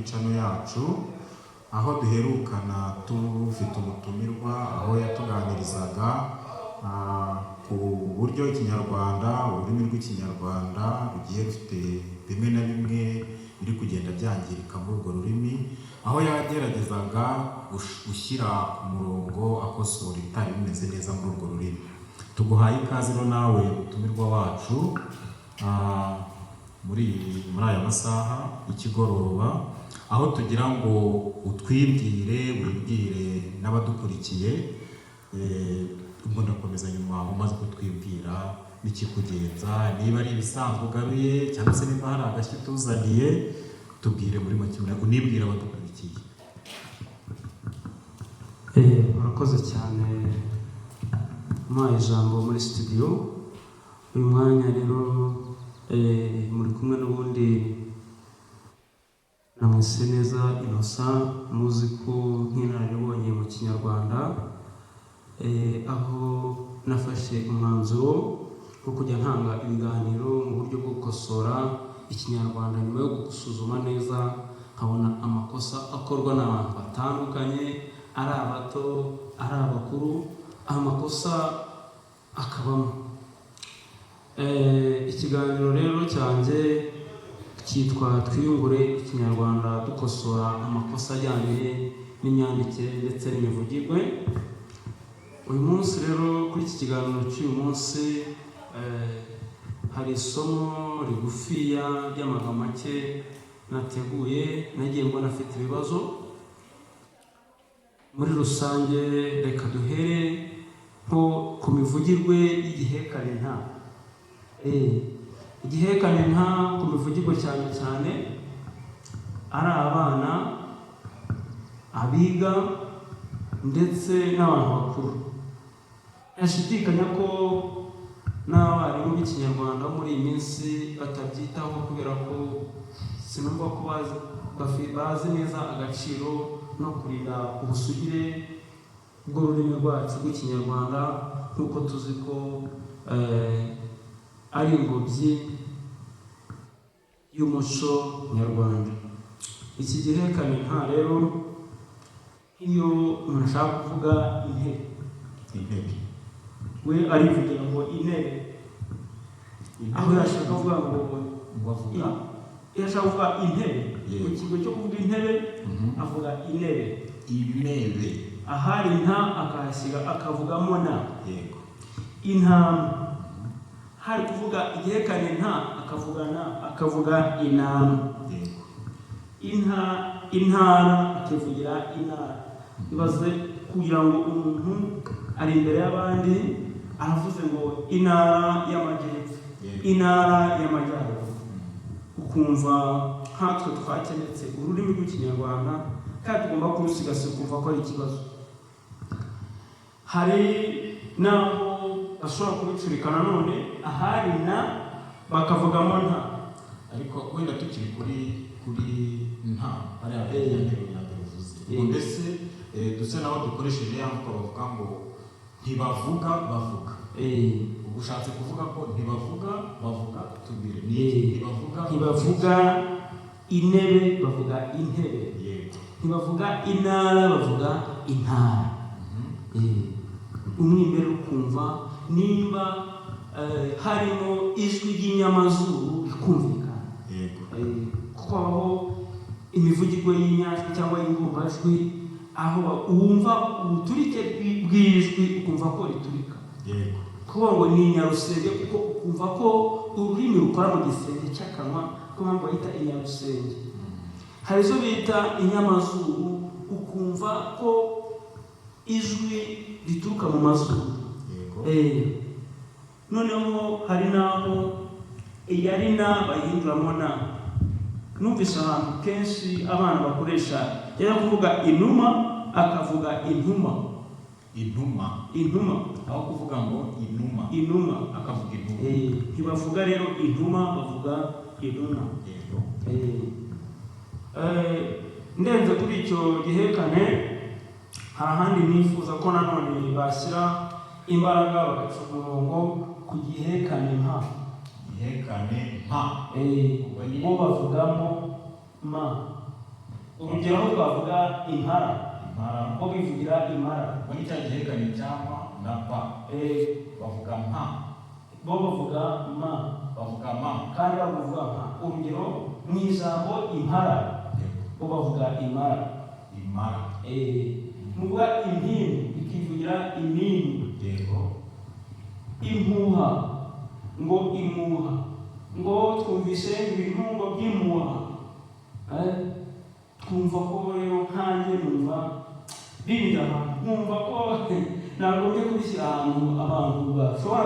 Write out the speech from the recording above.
kuri channel yacu, aho duherukana tufite umutumirwa aho yatuganirizaga ku buryo ikinyarwanda, ururimi rw'ikinyarwanda rugiye rufite bimwe na bimwe biri kugenda byangirika muri urwo rurimi, aho yageragezaga gushyira ku murongo akosora ibitari bimeze neza muri urwo rurimi. Tuguhaye ikaze rero nawe umutumirwa wacu muri aya masaha y'ikigoroba, aho tugira ngo utwibwire wibwire n'abadukurikiye, ubwo ndakomeza nyuma umaze kutwibwira n'ikikugenza, niba ari ibisanzwe ugaruye cyangwa se niba hari agashya tuzaniye, tubwire muri make unibwire abadukurikiye. Murakoze cyane muhaye ijambo muri studio. Uyu mwanya rero muri kumwe n'ubundi na Mwiseneza Innocent, muzi ko nk'inararibonye mu kinyarwanda, aho nafashe umwanzuro wo kujya ntanga ibiganiro mu buryo bwo gukosora ikinyarwanda nyuma yo gusuzuma neza nkabona amakosa akorwa n'abantu batandukanye, ari abato ari abakuru, amakosa akabamo. Ikiganiro rero cyanjye cyitwa Twiyungure Ikinyarwanda dukosora amakosa ajyanye n'imyandikire ndetse n'imivugirwe. Uyu munsi rero kuri iki kiganiro cy'uyu munsi hari isomo rigufiya ry'amagambo make nateguye, nagiye mbona afite ibibazo. Muri rusange reka duhere nko ku mivugirwe y'igihekane nta. Igihekane nta ku mivugirwe cyane cyane ari abana, abiga ndetse n'abantu bakuru. Ntashidikanya ko n'abarimu b'ikinyarwanda muri iyi minsi batabyitaho, kubera ko sinumva ko bazi neza agaciro no kurinda ubusugire bw'ururimi rwacu rw'ikinyarwanda, nk'uko tuzi ko ari ingobyi y'umuco nyarwanda. Iki gihekane nta rero, iyo umuntu ashaka kuvuga intebe, we arivugira ngo intebe, aho yashaka kuvuga ngo iyo ashaka kuvuga intebe, ku kigo cyo kuvuga intebe avuga intebe, ahari nta akahashyira akavugamo na. Intama, hari kuvuga igihekane nta akavuga intama. Intara akivugira intara. Ibaze kugira ngo umuntu ari imbere y'abandi aravuze ngo intara y'amajyepfo, intara y'amajyaruguru, ukumva nkatwe twakenetse ururimi rw'ikinyarwanda kandi tugomba kurusigasira, ukumva ko ari ikibazo. Hari n'aho ashobora kubicurikana none, ahari na bakavugamo nta. Ariko wenda tukiri kuri nta ari abanyarwanda yavuze, mbese duse naho dukoresheje ya mvugo bavuga ngo ntibavuga bavuga. Ubu ushatse kuvuga ko ntibavuga bavuga, tubwire ntibavuga intebe bavuga intebe, ntibavuga intara bavuga intara. Umwimerere ukumva nimba harimo ijwi ry'inyamazuru rikumvikana, kuko aho imivugirwe y'inyajwi cyangwa y'ingombajwi, aho wumva ubuturike bw'ijwi ukumva ko riturika, kuko ngo ni inyarusenge, kuko ukumva ko ururimi rukora mu gisenge cy'akanwa, kuko mpamvu bayita inyarusenge. Hari izo bita inyamazuru, ukumva ko ijwi rituruka mu mazuru. Noneho hari n'aho iyari na bayihinduramo na. Numvise ahantu kenshi abana bakoresha yari kuvuga inuma akavuga intuma. Aho kuvuga ngo inuma akavuga intuma. Ntibavuga rero intuma, bavuga inuma. Ndenze kuri icyo gihekane, hari ahandi nifuza ko nanone bashyira imbaraga bagaca umurongo ku gihekane nta. Gihekane nta. Bo bavugamo ma. urugero aho twavuga impara ko bivugira impara muri cya gihekane cyangwa na pa bavuga mpa, bo bavuga ma, bavuga ma kandi bavuga mpa. Urugero mu ijambo impara bo bavuga imara, muvuga impindu bikivugira impindu. Impuha ngo imuha, ngo twumvise ibintu ngo by'imuha, twumva ko rero nkanjye numva birinda ahantu, nkumva ko nagombye kubishyira ahantu abantu bashobora